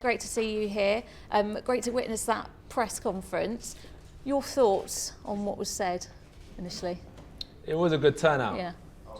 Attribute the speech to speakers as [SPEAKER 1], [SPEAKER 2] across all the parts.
[SPEAKER 1] Great to see you here. Great to witness that press conference. Your thoughts on what was said initially?
[SPEAKER 2] It was a good turnout.
[SPEAKER 1] Yeah.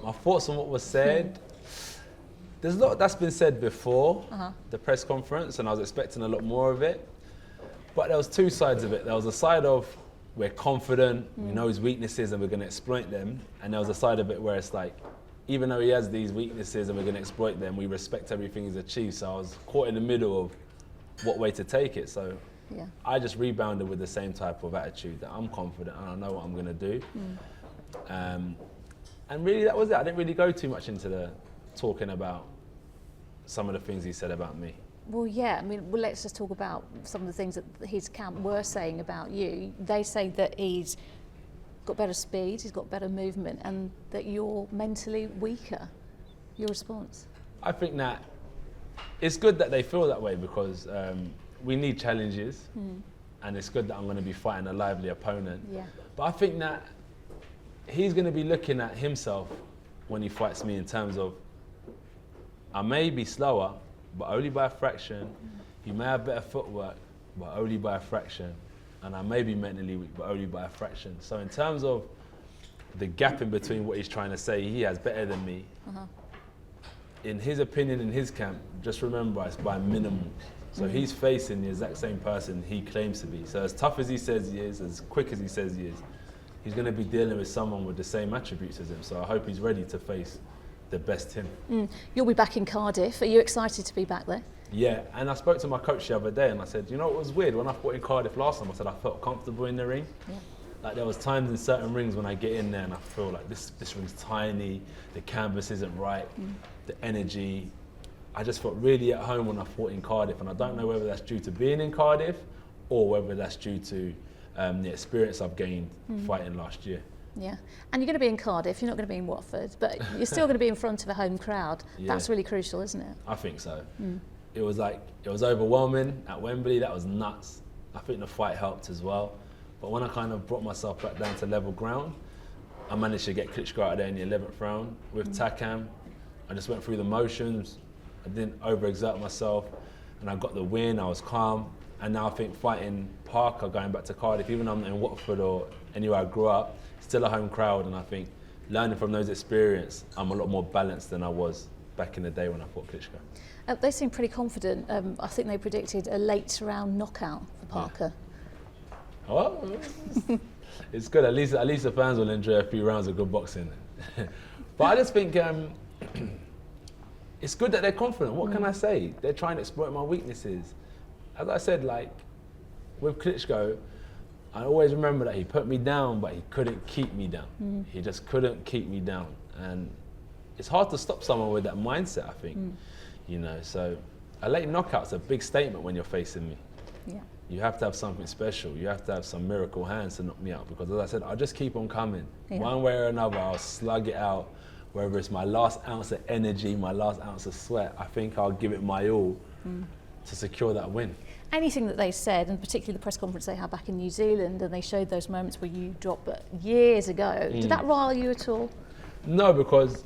[SPEAKER 2] My thoughts on what was said, there's a lot that's been said before the press conference, and I was expecting a lot more of it. But there was two sides of it. There was a side of we're confident, we know his weaknesses and we're going to exploit them. And there was a side of it where it's like, even though he has these weaknesses and we're going to exploit them, we respect everything he's achieved. So I was caught in the middle of what way to take it. So
[SPEAKER 1] Yeah.
[SPEAKER 2] I just rebounded with the same type of attitude that I'm confident and I know what I'm going to do. And really that was it. I didn't really go too much into the talking about some of the things he said about me.
[SPEAKER 1] Well, yeah, I mean, well, let's just talk about some of the things that his camp were saying about you. They say that he's got better speed, he's got better movement, and that you're mentally weaker. Your response?
[SPEAKER 2] I think that it's good that they feel that way because we need challenges and it's good that I'm going to be fighting a lively opponent.
[SPEAKER 1] Yeah.
[SPEAKER 2] But I think that he's going to be looking at himself when he fights me in terms of I may be slower, but only by a fraction. He may have better footwork, but only by a fraction. And I may be mentally weak, but only by a fraction. So in terms of the gap in between what he's trying to say, he has better than me. In his opinion, in his camp, just remember it's by minimum. So he's facing the exact same person he claims to be. So as tough as he says he is, as quick as he says he is, he's going to be dealing with someone with the same attributes as him. So I hope he's ready to face the best him.
[SPEAKER 1] You'll be back in Cardiff. Are you excited to be back there?
[SPEAKER 2] Yeah, and I spoke to my coach the other day and I said, you know what was weird? When I fought in Cardiff last time, I said I felt comfortable in the ring.
[SPEAKER 1] Yeah.
[SPEAKER 2] Like there was times in certain rings when I get in there and I feel like this ring's tiny, the canvas isn't right, the energy. I just felt really at home when I fought in Cardiff, and I don't know whether that's due to being in Cardiff or whether that's due to the experience I've gained fighting last year.
[SPEAKER 1] Yeah, and you're going to be in Cardiff, you're not going to be in Watford, but you're still going to be in front of a home crowd.
[SPEAKER 2] Yeah.
[SPEAKER 1] That's really crucial, isn't it?
[SPEAKER 2] I think so. It was overwhelming at Wembley, that was nuts. I think the fight helped as well. But when I kind of brought myself back down to level ground, I managed to get Klitschko out of there in the 11th round with Takam. I just went through the motions, I didn't overexert myself, and I got the win, I was calm. And now I think fighting Parker, going back to Cardiff, even though I'm not in Watford or anywhere I grew up, still a home crowd, and I think learning from those experiences, I'm a lot more balanced than I was back in the day when I fought Klitschko.
[SPEAKER 1] They seem pretty confident. I think they predicted a late round knockout for Parker.
[SPEAKER 2] Well, it's good. At least the fans will enjoy a few rounds of good boxing. But I just think it's good that they're confident. What can I say? They're trying to exploit my weaknesses. As I said, like with Klitschko, I always remember that he put me down, but he couldn't keep me down. He just couldn't keep me down, and it's hard to stop someone with that mindset. I think, you know. So a late knockout's a big statement when you're facing me.
[SPEAKER 1] Yeah.
[SPEAKER 2] You have to have something special. You have to have some miracle hands to knock me out, because as I said, I'll just keep on coming.
[SPEAKER 1] Yeah.
[SPEAKER 2] One way or another, I'll slug it out. Whether it's my last ounce of energy, my last ounce of sweat, I think I'll give it my all to secure that win.
[SPEAKER 1] Anything that they said, and particularly the press conference they had back in New Zealand, and they showed those moments where you dropped years ago, did that rile you at all?
[SPEAKER 2] No, because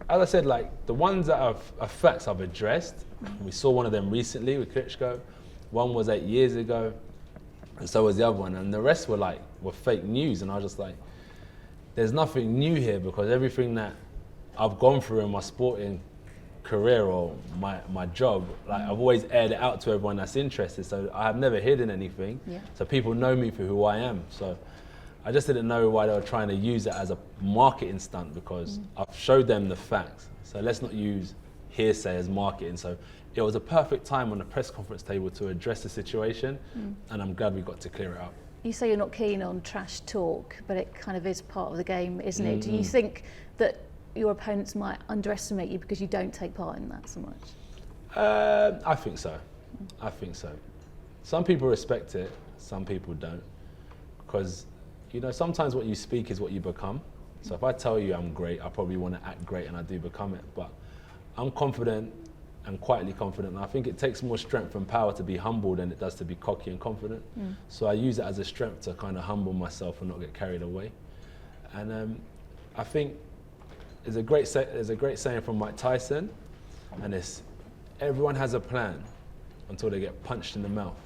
[SPEAKER 2] as I said, like the ones that are facts I've addressed. We saw one of them recently with Klitschko. One was 8 years ago, and so was the other one. And the rest were fake news. And I was just like, there's nothing new here, because everything that I've gone through in my sporting career or my job, like I've always aired it out to everyone that's interested. So I have never hidden anything.
[SPEAKER 1] Yeah.
[SPEAKER 2] So people know me for who I am. So I just didn't know why they were trying to use it as a marketing stunt, because I've showed them the facts. So let's not use hearsay as marketing. So it was a perfect time on the press conference table to address the situation, and I'm glad we got to clear it up.
[SPEAKER 1] You say you're not keen on trash talk, but it kind of is part of the game, isn't it? Do you think that your opponents might underestimate you because you don't take part in that so much?
[SPEAKER 2] I think so. I think so. Some people respect it, some people don't. Because, you know, sometimes what you speak is what you become. So if I tell you I'm great, I probably want to act great, and I do become it. But I'm confident and quietly confident. And I think it takes more strength and power to be humble than it does to be cocky and confident. So I use it as a strength to kind of humble myself and not get carried away. And I think there's a great saying from Mike Tyson, and it's everyone has a plan. until they get punched in the mouth.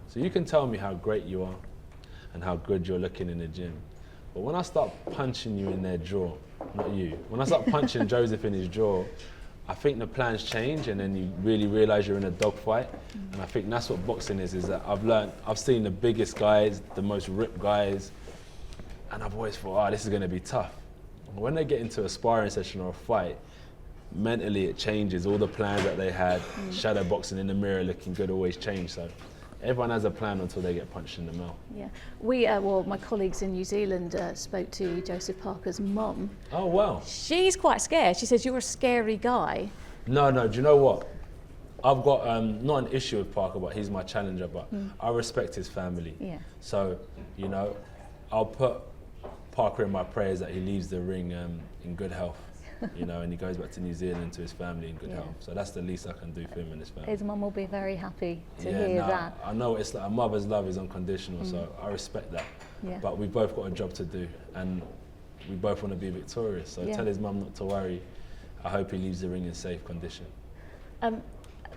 [SPEAKER 2] So you can tell me how great you are and how good you're looking in the gym. But when I start punching you in their jaw, not you, when I start punching Joseph in his jaw, I think the plans change, and then you really realise you're in a dogfight. And I think that's what boxing is that I've seen the biggest guys, the most ripped guys, and I've always thought, this is going to be tough. When they get into a sparring session or a fight, mentally it changes. All the plans that they had, shadow boxing in the mirror looking good, always change. So everyone has a plan until they get punched in the mouth.
[SPEAKER 1] Yeah, my colleagues in New Zealand spoke to Joseph Parker's mum.
[SPEAKER 2] Oh, wow.
[SPEAKER 1] She's quite scared. She says, you're a scary guy.
[SPEAKER 2] No, do you know what? I've got not an issue with Parker, but he's my challenger, but I respect his family.
[SPEAKER 1] Yeah.
[SPEAKER 2] So, you know, I'll put Parker in my prayers that he leaves the ring in good health, you know, and he goes back to New Zealand to his family in good health. So that's the least I can do for him and his family.
[SPEAKER 1] His mum will be very happy to hear that.
[SPEAKER 2] I know it's like a mother's love is unconditional, so I respect that.
[SPEAKER 1] Yeah.
[SPEAKER 2] But we've both got a job to do, and we both want to be victorious. So tell his mum not to worry. I hope he leaves the ring in safe condition.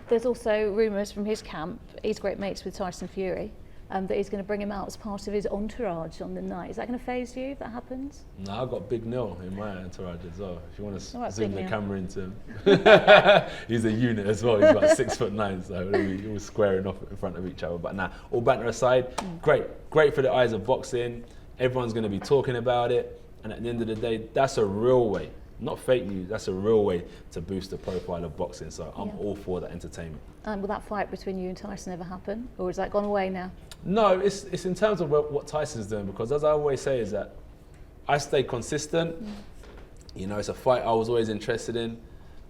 [SPEAKER 1] There's also rumours from his camp, he's great mates with Tyson Fury, that he's going to bring him out as part of his entourage on the night. Is that going to faze you if that happens?
[SPEAKER 2] No, I've got Big Neil in my entourage as well. If you want to zoom the camera into him. He's a unit as well. He's about 6'9", so he was squaring off in front of each other. But nah, all banter aside, great for the eyes of boxing. Everyone's going to be talking about it. And at the end of the day, that's a real way, not fake news, that's a real way to boost the profile of boxing. So I'm all for that entertainment. And
[SPEAKER 1] will that fight between you and Tyson ever happen? Or has that gone away now?
[SPEAKER 2] No, it's in terms of what Tyson's doing, because as I always say is that I stay consistent. You know, it's a fight I was always interested in,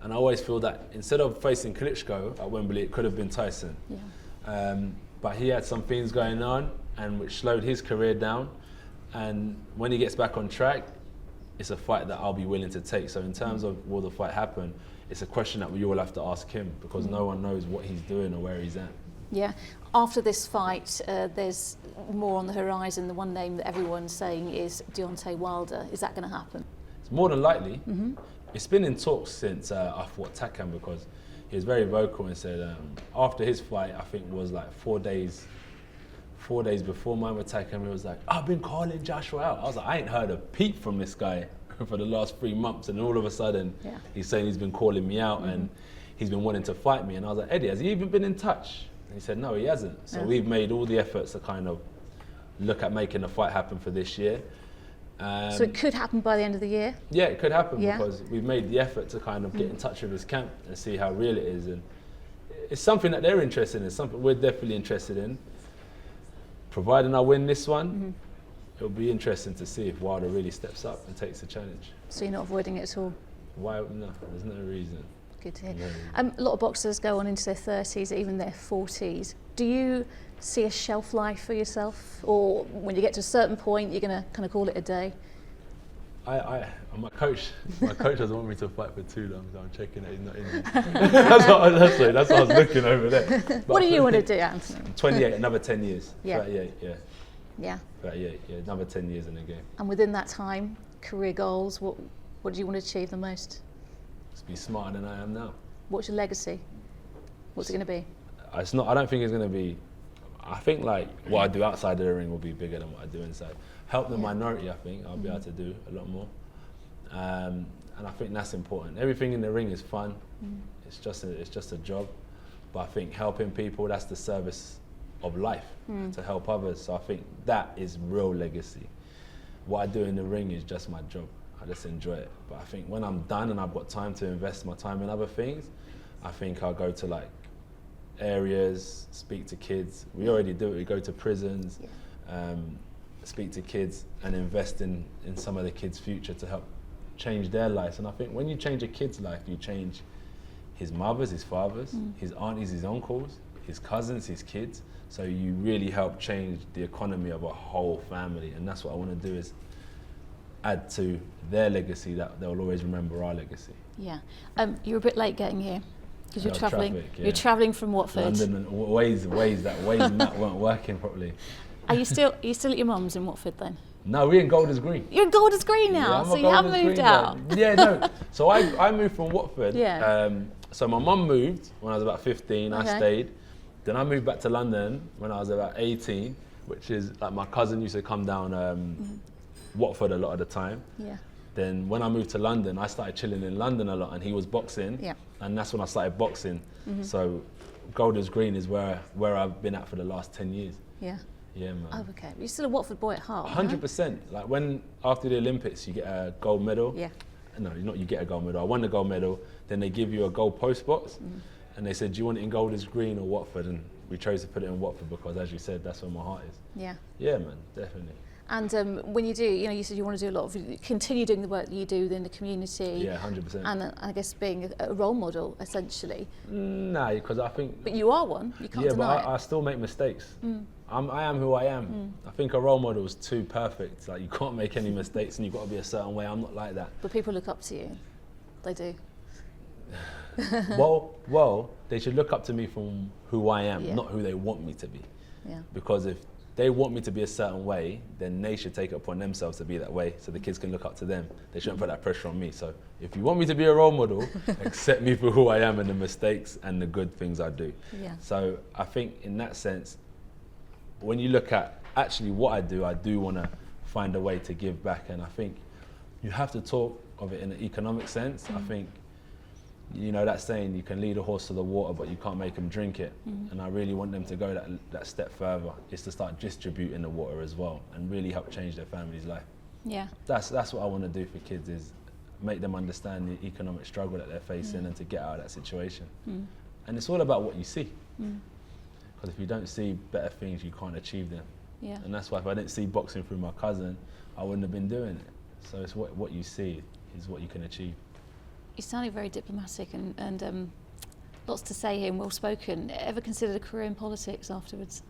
[SPEAKER 2] and I always feel that instead of facing Klitschko at Wembley, it could have been Tyson. But he had some things going on, and which slowed his career down. And when he gets back on track, it's a fight that I'll be willing to take. So in terms of will the fight happen, it's a question that we all have to ask him, because no one knows what he's doing or where he's at. Yeah.
[SPEAKER 1] After this fight, there's more on the horizon. The one name that everyone's saying is Deontay Wilder. Is that going to happen?
[SPEAKER 2] It's more than likely. It's been in talks since I fought Takam, because he was very vocal and said after his fight, I think it was like 4 days before mine with Takam, he was like, I've been calling Joshua out. I was like, I ain't heard a peep from this guy for the last 3 months, and all of a sudden he's saying he's been calling me out and he's been wanting to fight me. And I was like, Eddie, has he even been in touch? And he said, no, he hasn't. So we've made all the efforts to kind of look at making a fight happen for this year.
[SPEAKER 1] So it could happen by the end of the year?
[SPEAKER 2] Yeah, it could happen because we've made the effort to kind of get in touch with his camp and see how real it is. And it's something that they're interested in, something we're definitely interested in. Providing I win this one, it'll be interesting to see if Wilder really steps up and takes the challenge.
[SPEAKER 1] So you're not avoiding it at all?
[SPEAKER 2] Why? No, there's no reason.
[SPEAKER 1] Good to hear. A lot of boxers go on into their 30s, even their 40s. Do you see a shelf life for yourself? Or when you get to a certain point, you're going to kind of call it a day? My coach doesn't want me to fight for too long, so I'm checking that he's not in there. that's what I was looking over there. But what do you want to do, Anthony?
[SPEAKER 2] 28, another 10 years.
[SPEAKER 1] Yeah.
[SPEAKER 2] 38,
[SPEAKER 1] yeah.
[SPEAKER 2] 38, another 10 years in the game.
[SPEAKER 1] And within that time, career goals, what do you want to achieve the most?
[SPEAKER 2] Just be smarter than I am now.
[SPEAKER 1] What's your legacy? What's it going to be?
[SPEAKER 2] I don't think it's going to be, I think like what I do outside of the ring will be bigger than what I do inside. Help the minority, I think I'll be able to do a lot more. And I think that's important. Everything in the ring is fun. It's just a job. But I think helping people, that's the service of life, to help others. So I think that is real legacy. What I do in the ring is just my job. I just enjoy it. But I think when I'm done and I've got time to invest my time in other things, I think I'll go to like areas, speak to kids. We already do it. We go to prisons, speak to kids and invest in some of the kids' future to help change their lives. And I think when you change a kid's life, you change his mothers, his fathers, his aunties, his uncles, his cousins, his kids. So you really help change the economy of a whole family. And that's what I want to do, is add to their legacy, that they'll always remember our legacy. Yeah.
[SPEAKER 1] You were a bit late getting here because you're travelling. You're travelling from Watford.
[SPEAKER 2] London, and Waze map weren't working properly.
[SPEAKER 1] Are you still at your mum's in Watford then?
[SPEAKER 2] No, we're in Golders Green.
[SPEAKER 1] You're in Golders Green now, so you haven't moved out.
[SPEAKER 2] Yeah, no. So I moved from Watford.
[SPEAKER 1] Yeah.
[SPEAKER 2] So my mum moved when I was about 15. I stayed, Then I moved back to London when I was about 18, which is like my cousin used to come down Watford a lot of the time.
[SPEAKER 1] Yeah.
[SPEAKER 2] Then when I moved to London, I started chilling in London a lot, and he was boxing.
[SPEAKER 1] Yeah.
[SPEAKER 2] And that's when I started boxing. So Golders Green is where I've been at for the last 10 years.
[SPEAKER 1] Yeah.
[SPEAKER 2] Yeah, man.
[SPEAKER 1] Oh, okay. You're still a Watford boy at heart.
[SPEAKER 2] 100%. Like when after the Olympics you get a gold medal.
[SPEAKER 1] Yeah.
[SPEAKER 2] No, not you get a gold medal. I won the gold medal. Then they give you a gold post box, and they said, "Do you want it in Golders Green or Watford?" And we chose to put it in Watford because, as you said, that's where my heart is.
[SPEAKER 1] Yeah.
[SPEAKER 2] Yeah, man, definitely.
[SPEAKER 1] And when you do, you said you want to do a lot of, continue doing the work that you do within the community.
[SPEAKER 2] Yeah, 100%.
[SPEAKER 1] And I guess being a role model, essentially.
[SPEAKER 2] No, because I think.
[SPEAKER 1] But you are one. You can't deny
[SPEAKER 2] but I still make mistakes. I am who I am. I think a role model is too perfect. Like you can't make any mistakes, and you've got to be a certain way. I'm not like that.
[SPEAKER 1] But people look up to you. They do.
[SPEAKER 2] Well, they should look up to me from who I am,
[SPEAKER 1] Yeah.
[SPEAKER 2] not who they want me to be.
[SPEAKER 1] Yeah.
[SPEAKER 2] Because if they want me to be a certain way, then they should take it upon themselves to be that way, so the kids can look up to them. They shouldn't put that pressure on me. So if you want me to be a role model, accept me for who I am and the mistakes and the good things I do.
[SPEAKER 1] Yeah.
[SPEAKER 2] So I think in that sense, when you look at actually what I do want to find a way to give back. And I think you have to talk of it in an economic sense. I think, that saying, you can lead a horse to the water, but you can't make them drink it. And I really want them to go that step further, is to start distributing the water as well and really help change their family's life.
[SPEAKER 1] Yeah.
[SPEAKER 2] That's what I want to do for kids, is make them understand the economic struggle that they're facing and to get out of that situation. And it's all about what you see. Because if you don't see better things, you can't achieve them.
[SPEAKER 1] Yeah.
[SPEAKER 2] And that's why if I didn't see boxing through my cousin, I wouldn't have been doing it. So it's what you see is what you can achieve.
[SPEAKER 1] You sounded very diplomatic and lots to say here and well spoken. Ever considered a career in politics afterwards?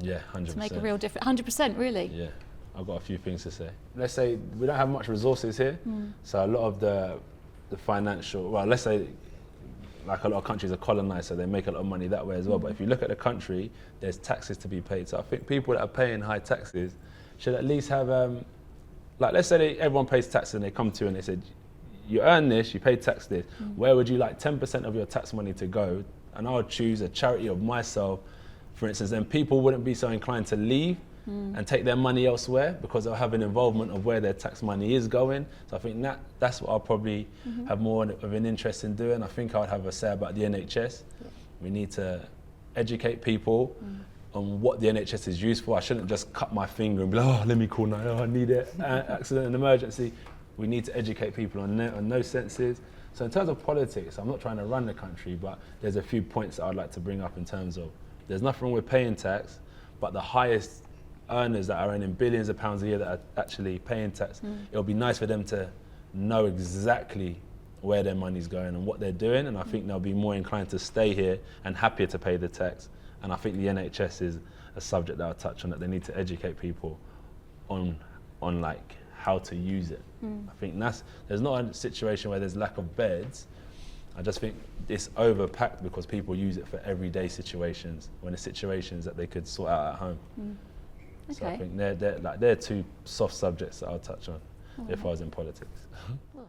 [SPEAKER 2] Yeah, 100%.
[SPEAKER 1] To make a real difference? 100%, really?
[SPEAKER 2] Yeah, I've got a few things to say. Let's say we don't have much resources here, so a lot of the financial, well, let's say like a lot of countries are colonized, so they make a lot of money that way as well. But if you look at the country, there's taxes to be paid. So I think people that are paying high taxes should at least have, like let's say everyone pays taxes and they come to you and they said, you earn this, you pay tax this, where would you like 10% of your tax money to go? And I would choose a charity of myself, for instance, then people wouldn't be so inclined to leave and take their money elsewhere because they'll have an involvement of where their tax money is going. So I think that's what I'll probably have more of an interest in doing. I think I would have a say about the NHS. Yeah. We need to educate people on what the NHS is used for. I shouldn't just cut my finger and be like, oh, let me call now, oh, I need it, accident and emergency. We need to educate people on those senses. So in terms of politics, I'm not trying to run the country, but there's a few points that I'd like to bring up in terms of, there's nothing wrong with paying tax, but the highest earners that are earning billions of pounds a year that are actually paying tax, it'll be nice for them to know exactly where their money's going and what they're doing, and I think they'll be more inclined to stay here and happier to pay the tax. And I think the NHS is a subject that I'll touch on, that they need to educate people on like how to use it. I think there's not a situation where there's lack of beds. I just think it's overpacked because people use it for everyday situations when it's situations that they could sort out at home.
[SPEAKER 1] Okay.
[SPEAKER 2] So I think they're two soft subjects that I'll touch on if I was in politics.
[SPEAKER 1] Well.